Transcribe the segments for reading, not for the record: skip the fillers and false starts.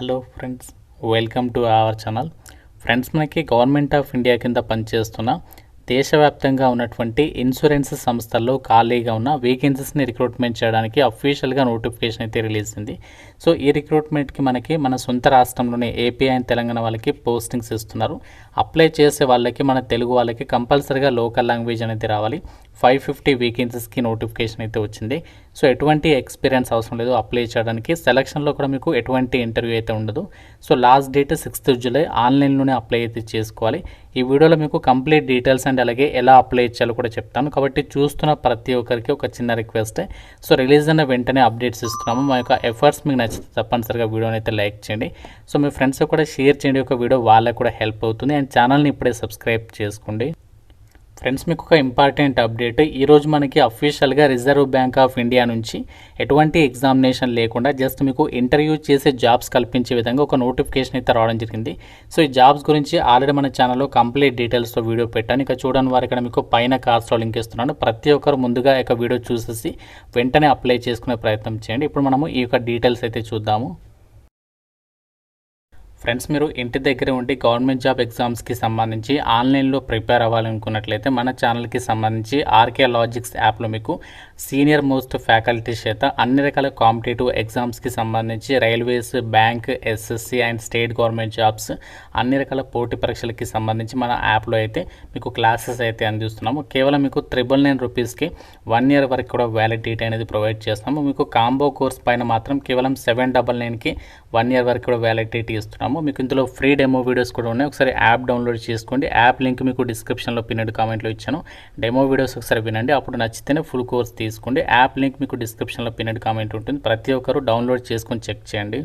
Hello friends, welcome to our channel. Friends, మనకి government of India కింద పనిచేస్తున్న దేశవ్యాప్తంగా ఉన్నటువంటి ఇన్సూరెన్స్ సంస్థల్లో ఖాళీగా ఉన్న వేకెన్సీస్ని రిక్రూట్మెంట్ చేయడానికి అఫీషియల్గా నోటిఫికేషన్ అయితే రిలీజ్ అయింది. సో ఈ రిక్రూట్మెంట్కి మన సొంత రాష్ట్రంలోనే ఏపీ అండ్ తెలంగాణ వాళ్ళకి పోస్టింగ్స్ ఇస్తున్నారు. అప్లై చేసే వాళ్ళకి, మన తెలుగు వాళ్ళకి కంపల్సరీగా లోకల్ లాంగ్వేజ్ అనేది రావాలి. 550 వేకెన్సీస్కి నోటిఫికేషన్ అయితే వచ్చింది. సో ఎటువంటి ఎక్స్పీరియన్స్ అవసరం లేదు అప్లై చేయడానికి. సెలక్షన్లో కూడా మీకు ఎటువంటి ఇంటర్వ్యూ అయితే ఉండదు. So last date 6th July, ఆన్లైన్లోనే అప్లై అయితే చేసుకోవాలి. ఈ వీడియోలో మీకు కంప్లీట్ డీటెయిల్స్ అండ్ అలాగే ఎలా అప్లై చేయాలో కూడా చెప్తాను. కాబట్టి చూస్తున్న ప్రతి ఒక్కరికి ఒక చిన్న రిక్వెస్ట్, సో రిలీజ్ అయిన వెంటనే అప్డేట్స్ ఇస్తున్నాము. మా యొక్క ఎఫర్ట్స్ మీకు నచ్చితే తప్పనిసరిగా వీడియోని అయితే లైక్ చేయండి. సో మీ ఫ్రెండ్స్ కూడా షేర్ చేయండి. ఒక వీడియో వాళ్ళకి కూడా హెల్ప్ అవుతుంది. అండ్ ఛానల్ని ఇప్పుడే సబ్స్క్రైబ్ చేసుకోండి. ఫ్రెండ్స్, మీకు ఒక ఇంపార్టెంట్ అప్డేట్. ఈరోజు మనకి అఫీషియల్గా రిజర్వ్ బ్యాంక్ ఆఫ్ ఇండియా నుంచి ఎటువంటి ఎగ్జామినేషన్ లేకుండా జస్ట్ మీకు ఇంటర్వ్యూ చేసే జాబ్స్ కల్పించే విధంగా ఒక నోటిఫికేషన్ అయితే రావడం జరిగింది. సో ఈ జాబ్స్ గురించి ఆల్రెడీ మన ఛానల్లో కంప్లీట్ డీటెయిల్స్తో వీడియో పెట్టాను. ఇక చూడని వారు ఇక్కడ మీకు పైన కాస్ట్లో లింక్ ఇస్తున్నాను. ప్రతి ఒక్కరు ముందుగా ఈ వీడియో చూసేసి వెంటనే అప్లై చేసుకునే ప్రయత్నం చేయండి. ఇప్పుడు మనము ఈ యొక్క డీటెయిల్స్ అయితే చూద్దాము. ఫ్రెండ్స్, మీరు ఇంటి దగ్గర ఉండి గవర్నమెంట్ జాబ్ ఎగ్జామ్స్కి సంబంధించి ఆన్లైన్లో ప్రిపేర్ అవ్వాలనుకున్నట్లయితే మన ఛానల్కి సంబంధించి ఆర్కే లాజిక్స్ యాప్లో మీకు సీనియర్ మోస్ట్ ఫ్యాకల్టీస్ చేత అన్ని రకాల కాంపిటేటివ్ ఎగ్జామ్స్కి సంబంధించి railways, bank, SSC and state government jobs అన్ని రకాల పోటీ పరీక్షలకి సంబంధించి మన యాప్లో అయితే మీకు క్లాసెస్ అయితే అందిస్తున్నాము. కేవలం మీకు 999 రూపీస్కి 1 year వరకు కూడా వ్యాలిడిటీ అనేది ప్రొవైడ్ చేస్తున్నాము. మీకు కాంబో కోర్స్ పైన మాత్రం కేవలం 799కి 1 year వరకు కూడా వ్యాలిడిటీ ఇస్తున్నాము. మీకు ఇందులో ఫ్రీ డెమో వీడియోస్ కూడా ఉన్నాయి. ఒకసారి యాప్ డౌన్లోడ్ చేసుకోండి. యాప్ లింక్ మీకు డిస్క్రిప్షన్లో పిన్నెడ్ కామెంట్లో ఇచ్చాను. డెమో వీడియోస్ ఒకసారి వినండి. అప్పుడు నచ్చితేనే ఫుల్ కోర్స్ తీసుకోండి. యాప్ లింక్ మీకు డిస్క్రిప్షన్లో పిన్నెడ్ కామెంట్ ఉంటుంది. ప్రతి ఒక్కరు డౌన్లోడ్ చేసుకొని చెక్ చేయండి.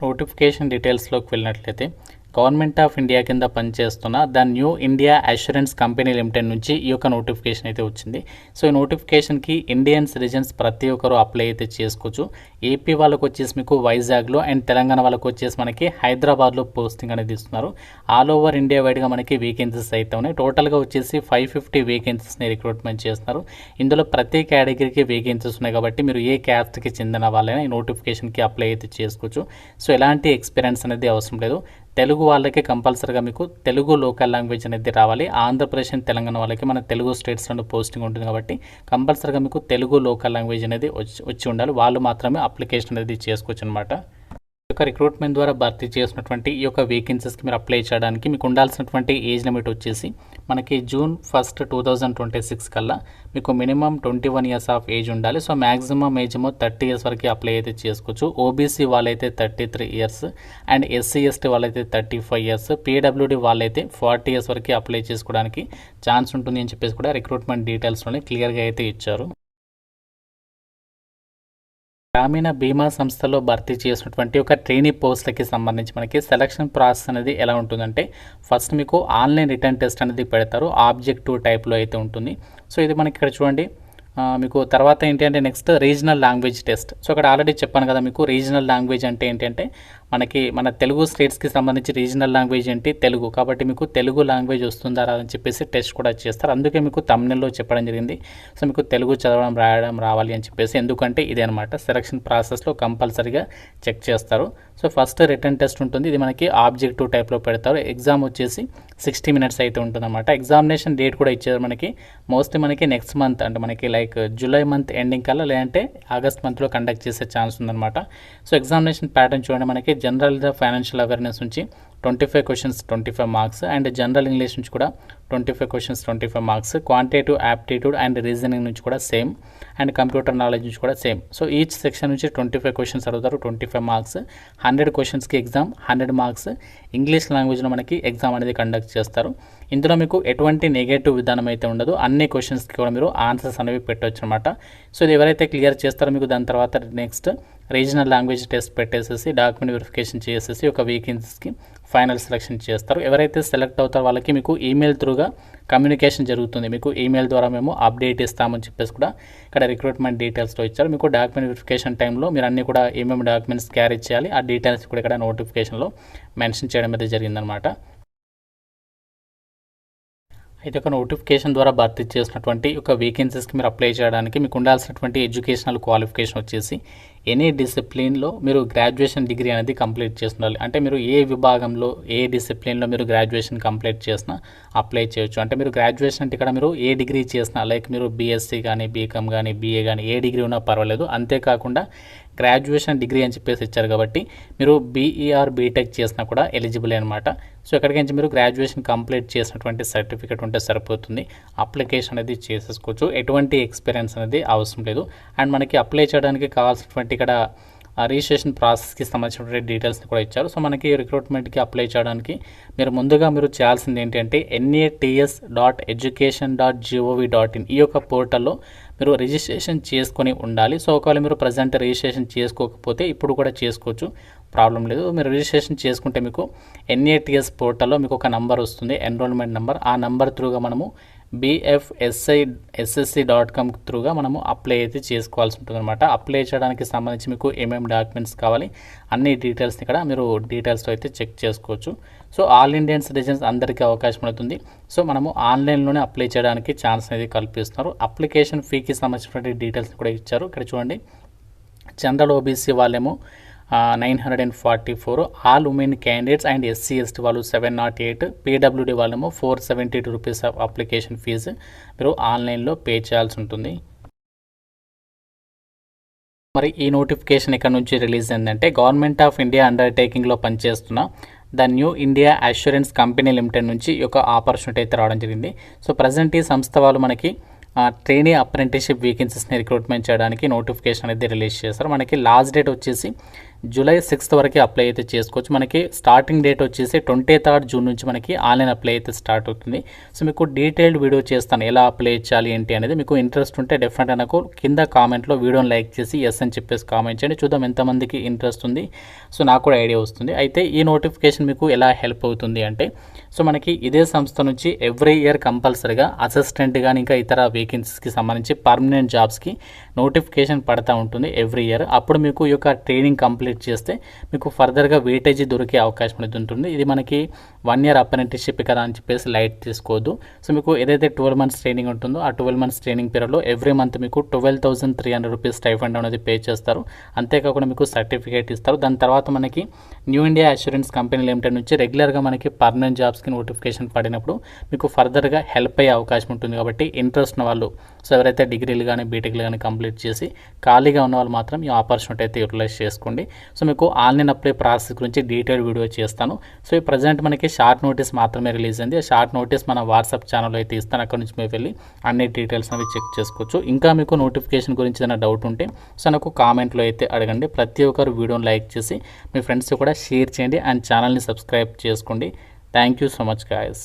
నోటిఫికేషన్ డీటెయిల్స్లోకి వెళ్ళినట్లయితే గవర్నమెంట్ ఆఫ్ ఇండియా కింద పనిచేస్తున్న the new India assurance company limited నుంచి ఈ యొక్క నోటిఫికేషన్ అయితే వచ్చింది. సో ఈ నోటిఫికేషన్కి ఇండియన్ సిటిజన్స్ ప్రతి ఒక్కరు అప్లై అయితే చేసుకోవచ్చు. ఏపీ వాళ్ళకు వచ్చేసి మీకు వైజాగ్లో అండ్ తెలంగాణ వాళ్ళకు వచ్చేసి మనకి హైదరాబాద్లో పోస్టింగ్ అనేది ఇస్తున్నారు. ఆల్ ఓవర్ ఇండియా వైడ్గా మనకి వేకెన్సీస్ అయితే ఉన్నాయి. టోటల్గా వచ్చేసి 550 వేకెన్సీస్ని రిక్రూట్మెంట్ చేస్తున్నారు. ఇందులో ప్రతి కేటగిరీకి వేకెన్సీస్ ఉన్నాయి కాబట్టి మీరు ఏ క్యాస్ట్కి చెందిన వాళ్ళైనా ఈ నోటిఫికేషన్కి అప్లై అయితే చేసుకోవచ్చు. సో ఎలాంటి ఎక్స్పీరియన్స్ అనేది అవసరం లేదు. తెలుగు వాళ్ళకి కంపల్సరీగా మీకు తెలుగు లోకల్ లాంగ్వేజ్ అనేది రావాలి. ఆంధ్రప్రదేశ్ అండ్ తెలంగాణ వాళ్ళకి మన తెలుగు స్టేట్స్లో పోస్టింగ్ ఉంటుంది కాబట్టి కంపల్సరీగా మీకు తెలుగు లోకల్ లాంగ్వేజ్ అనేది వచ్చి ఉండాలి. వాళ్ళు మాత్రమే అప్లికేషన్ అనేది చేసుకోవచ్చు అనమాట. ఈ యొక్క రిక్రూట్మెంట్ ద్వారా భర్తీ చేసినటువంటి ఈ యొక్క వేకెన్సీస్కి మీరు అప్లై చేయడానికి మీకు ఉండాల్సినటువంటి ఏజ్ లిమిట్ వచ్చేసి మనకి June 1, 2026 కల్లా మీకు మినిమం 21 years ఆఫ్ ఏజ్ ఉండాలి. సో మ్యాక్సిమం ఏజ్ ఏమో 30 years వరకు అప్లై అయితే చేసుకోవచ్చు. ఓబీసీ వాళ్ళైతే 33 years అండ్ ఎస్సీ ఎస్టీ వాళ్ళైతే 35 years, పీడబ్ల్యూడీ వాళ్ళైతే 40 years వరకు అప్లై చేసుకోవడానికి ఛాన్స్ ఉంటుంది అని చెప్పేసి కూడా రిక్రూట్మెంట్ డీటెయిల్స్లోనే క్లియర్గా అయితే ఇచ్చారు. గ్రామీణ బీమా సంస్థలో భర్తీ చేసినటువంటి ఒక ట్రైనీ పోస్టులకి సంబంధించి మనకి సెలక్షన్ ప్రాసెస్ అనేది ఎలా ఉంటుందంటే ఫస్ట్ మీకు ఆన్లైన్ రిటర్న్ టెస్ట్ అనేది పెడతారు. ఆబ్జెక్టివ్ టైప్లో అయితే ఉంటుంది. సో ఇది మనకి ఇక్కడ చూడండి. మీకు తర్వాత ఏంటి అంటే next regional language test. So ఇక్కడ ఆల్రెడీ చెప్పాను కదా మీకు రీజనల్ లాంగ్వేజ్ అంటే ఏంటంటే మన తెలుగు స్టేట్స్కి సంబంధించి రీజనల్ లాంగ్వేజ్ ఏంటి తెలుగు. కాబట్టి మీకు తెలుగు లాంగ్వేజ్ వస్తుందా అని చెప్పేసి టెస్ట్ కూడా చేస్తారు. అందుకే మీకు తమ్నెల్లో చెప్పడం జరిగింది. సో మీకు తెలుగు చదవడం రాయడం రావాలి అని చెప్పేసి. ఎందుకంటే ఇదే అనమాట సెలక్షన్ ప్రాసెస్లో కంపల్సరీగా చెక్ చేస్తారు. సో ఫస్ట్ రిటర్న్ టెస్ట్ ఉంటుంది. ఇది మనకి ఆబ్జెక్టివ్ టైప్లో పెడతారు. ఎగ్జామ్ వచ్చేసి 60 minutes అయితే ఉంటుంది అనమాట. ఎగ్జామినేషన్ డేట్ కూడా ఇచ్చారు మనకి. మోస్ట్లీ మనకి నెక్స్ట్ మంత్ అంటే మనకి లైక్ జూలై మంత్ ఎండింగ్ కల్లా లేదంటే ఆగస్ట్ మంత్లో కండక్ట్ చేసే ఛాన్స్ ఉందన్నమాట. సో ఎగ్జామినేషన్ ప్యాటర్న్ చూడండి. మనకి జనరల్ ఫైనాన్షియల్ అవేర్నెస్ నుంచి 25 questions 25 marks and general English నుంచి కూడా 25 questions 25 marks, quantitative aptitude and reasoning నుంచి కూడా సేమ్ అండ్ కంప్యూటర్ నాలెడ్జ్ నుంచి కూడా సేమ్. సో ఈచ్ సెక్షన్ నుంచి 25 questions అడుగుతారు, 25 marks. 100 questionస్కి ఎగ్జామ్, 100 marks. ఇంగ్లీష్ లాంగ్వేజ్లో మనకి ఎగ్జామ్ అనేది కండక్ట్ చేస్తారు. ఇందులో మీకు ఎటువంటి నెగటివ్ విధానం అయితే ఉండదు. అన్ని క్వశ్చన్స్కి కూడా మీరు ఆన్సర్స్ అనేవి పెట్టవచ్చు అనమాట. సో ఇది ఎవరైతే క్లియర్ చేస్తారో మీకు దాని తర్వాత నెక్స్ట్ రీజనల్ లాంగ్వేజ్ టెస్ట్ పెట్టేసేసి డాక్యుమెంట్ వెరిఫికేషన్ చేసేసి ఒక వేకెన్సీస్కి ఫైనల్ సెలెక్షన్ చేస్తారు. ఎవరైతే సెలెక్ట్ అవుతారో వాళ్ళకి మీకు ఈమెయిల్ త్రూగా కమ్యూనికేషన్ జరుగుతుంది. మీకు ఈమెయిల్ ద్వారా మేము అప్డేట్ ఇస్తామని చెప్పేసి కూడా ఇక్కడ రిక్రూట్మెంట్ డీటెయిల్స్లో ఇచ్చారు. మీకు డాక్యుమెంట్ వెరిఫికేషన్ టైంలో మీరు అన్ని కూడా ఏమేమి డాక్యుమెంట్స్ క్యారీ చేయాలి ఆ డీటెయిల్స్ కూడా ఇక్కడ నోటిఫికేషన్లో మెన్షన్ చేయడం అయితే జరిగిందనమాట. అయితే ఒక నోటిఫికేషన్ ద్వారా భర్తీ చేసినటువంటి ఒక వేకెన్సీస్కి మీరు అప్లై చేయడానికి మీకు ఉండాల్సినటువంటి ఎడ్యుకేషనల్ క్వాలిఫికేషన్ వచ్చేసి ఎనీ డిసిప్లిన్లో మీరు గ్రాడ్యుయేషన్ డిగ్రీ అనేది కంప్లీట్ చేసి ఉండాలి. అంటే మీరు ఏ విభాగంలో ఏ డిసిప్లిన్లో మీరు గ్రాడ్యుయేషన్ కంప్లీట్ చేసినా అప్లై చేయొచ్చు. అంటే మీరు గ్రాడ్యుయేషన్ అంటే ఇక్కడ మీరు ఏ డిగ్రీ చేసినా, లైక్ మీరు బీఎస్సీ కానీ బీకామ్ కానీ బీఏ కానీ ఏ డిగ్రీ ఉన్నా పర్వాలేదు. అంతేకాకుండా గ్రాడ్యుయేషన్ డిగ్రీ అని చెప్పేసి ఇచ్చారు కాబట్టి మీరు బీఈఆర్ బీటెక్ చేసినా కూడా ఎలిజిబుల్ అనమాట. సో ఎక్కడికి నుంచి మీరు గ్రాడ్యుయేషన్ కంప్లీట్ చేసినటువంటి సర్టిఫికేట్ ఉంటే సరిపోతుంది, అప్లికేషన్ అనేది చేసేసుకోవచ్చు. ఎటువంటి ఎక్స్పీరియన్స్ అనేది అవసరం లేదు. అండ్ మనకి అప్లై చేయడానికి కావాల్సినటువంటి ఇక్కడ రిజిస్ట్రేషన్ ప్రాసెస్కి సంబంధించినటువంటి డీటెయిల్స్ని కూడా ఇచ్చారు. సో మనకి రిక్రూట్మెంట్కి అప్లై చేయడానికి ముందుగా మీరు చేయాల్సింది ఏంటంటే NATS.education.gov.in ఈ యొక్క పోర్టల్లో మీరు రిజిస్ట్రేషన్ చేసుకొని ఉండాలి. సో ఒకవేళ మీరు ప్రజెంట్ రిజిస్ట్రేషన్ చేసుకోకపోతే ఇప్పుడు కూడా చేసుకోవచ్చు, ప్రాబ్లం లేదు. మీరు రిజిస్ట్రేషన్ చేసుకుంటే మీకు NATS పోర్టల్లో మీకు ఒక నంబర్ వస్తుంది, ఎన్రోల్మెంట్ నెంబర్. ఆ నెంబర్ త్రూగా మనము BFSI.SSC.com త్రూగా మనము అప్లై అయితే చేసుకోవాల్సి ఉంటుంది అనమాట. అప్లై చేయడానికి సంబంధించి మీకు ఏమేమి డాక్యుమెంట్స్ కావాలి అన్ని డీటెయిల్స్ని ఇక్కడ మీరు డీటెయిల్స్తో అయితే చెక్ చేసుకోవచ్చు. సో ఆల్ ఇండియన్ సిటిజన్స్ అందరికీ అవకాశం అవుతుంది. సో మనము ఆన్లైన్లోనే అప్లై చేయడానికి ఛాన్స్ అనేది కల్పిస్తున్నారు. అప్లికేషన్ ఫీకి సంబంధించినటువంటి డీటెయిల్స్ కూడా ఇచ్చారు. ఇక్కడ చూడండి, జనరల్ ఓబీసీ వాళ్ళేమో 944, all women candidates and SC/ST వాళ్ళు 708, PWD వాళ్ళేమో 472 రూపీస్ అప్లికేషన్ ఫీజు మీరు ఆన్లైన్లో పే చేయాల్సి ఉంటుంది. మరి ఈ నోటిఫికేషన్ ఇక్కడ నుంచి రిలీజ్ అయిందంటే గవర్నమెంట్ ఆఫ్ ఇండియా అండర్టేకింగ్లో పనిచేస్తున్న the new India assurance company limited నుంచి ఈ యొక్క ఆపర్చునిటీ అయితే రావడం జరిగింది. సో ప్రజెంట్ ఈ సంస్థ వాళ్ళు మనకి ట్రైనీ అప్రెంటిస్షిప్ వేకెన్సీస్ని రిక్రూట్మెంట్ చేయడానికి నోటిఫికేషన్ అనేది రిలీజ్ చేస్తారు. మనకి లాస్ట్ డేట్ వచ్చేసి జూలై 6th వరకు అప్లై అయితే చేసుకోవచ్చు. మనకి స్టార్టింగ్ డేట్ వచ్చేసి 23rd జూన్ నుంచి మనకి ఆన్లైన్ అప్లై అయితే స్టార్ట్ అవుతుంది. సో మీకు డీటెయిల్డ్ వీడియో చేస్తాను ఎలా అప్లై చేయాలి ఏంటి అనేది. మీకు ఇంట్రెస్ట్ ఉంటే డెఫినెట్గా నాకు కింద కామెంట్లో వీడియోని లైక్ చేసి ఎస్ అని చెప్పేసి కామెంట్ చేయండి. చూద్దాం ఎంతమందికి ఇంట్రెస్ట్ ఉంది. సో నాకు కూడా ఐడియా వస్తుంది. అయితే ఈ నోటిఫికేషన్ మీకు ఎలా హెల్ప్ అవుతుంది అంటే, సో మనకి ఇదే సంస్థ నుంచి ఎవ్రీ ఇయర్ కంపల్సరీగా అసిస్టెంట్ కానీ ఇంకా ఇతర వేకెన్సీస్కి సంబంధించి పర్మనెంట్ జాబ్స్కి నోటిఫికేషన్ పడతా ఉంటుంది ఎవ్రీ ఇయర్. అప్పుడు మీకు ఈ యొక్క ట్రైనింగ్ కంప్లీట్ చేస్తే మీకు ఫర్దర్గా వెయిటేజీ దొరికే అవకాశం అనేది ఉంటుంది. ఇది మనకి 1 year అప్రెంటిస్షిప్ కదా అని చెప్పేసి లైట్ తీసుకోవద్దు. సో మీకు ఏదైతే 12 months ట్రైనింగ్ ఉంటుందో ఆ 12 months ట్రైనింగ్ పీరియడ్లో ఎవ్రీ మంత్ మీకు 12,300 రూపీస్ స్టైఫండ్ అనేది పే చేస్తారు. అంతేకాకుండా మీకు సర్టిఫికేట్ ఇస్తారు. దాని తర్వాత మనకి new India assurance company limited నుంచి రెగ్యులర్గా మనకి పర్మనెంట్ జాబ్స్కి నోటిఫికేషన్ పడినప్పుడు మీకు ఫర్దర్గా హెల్ప్ అయ్యే అవకాశం ఉంటుంది. కాబట్టి ఇంట్రెస్ట్ ఉన్న వాళ్ళు, సో ఎవరైతే డిగ్రీలు కానీ బీటెక్లు కానీ కంప్లీట్ చేసి ఖాళీగా ఉన్న వాళ్ళు మాత్రం ఈ ఆపర్చునిటీ అయితే యూటిలైజ్ చేసుకోండి. సో మీకు ఆన్లైన్ అప్లై ప్రాసెస్ గురించి డీటెయిల్ వీడియో చేస్తాను. సో ఈ ప్రజెంట్ మనకి షార్ట్ నోటీస్ మాత్రమే రిలీజ్ అయింది. ఆ షార్ట్ నోటీస్ మన వాట్సాప్ ఛానల్లో అయితే ఇస్తాను. అక్కడ నుంచి మీరు వెళ్ళి అన్ని డీటెయిల్స్ అవి చెక్ చేసుకోవచ్చు. ఇంకా మీకు నోటిఫికేషన్ గురించి ఏదైనా డౌట్ ఉంటే సో నాకు కామెంట్లో అయితే అడగండి. ప్రతి ఒక్కరు వీడియోని లైక్ చేసి మీ ఫ్రెండ్స్ కూడా షేర్ చేయండి అండ్ ఛానల్ని సబ్స్క్రైబ్ చేసుకోండి. Thank you so much guys.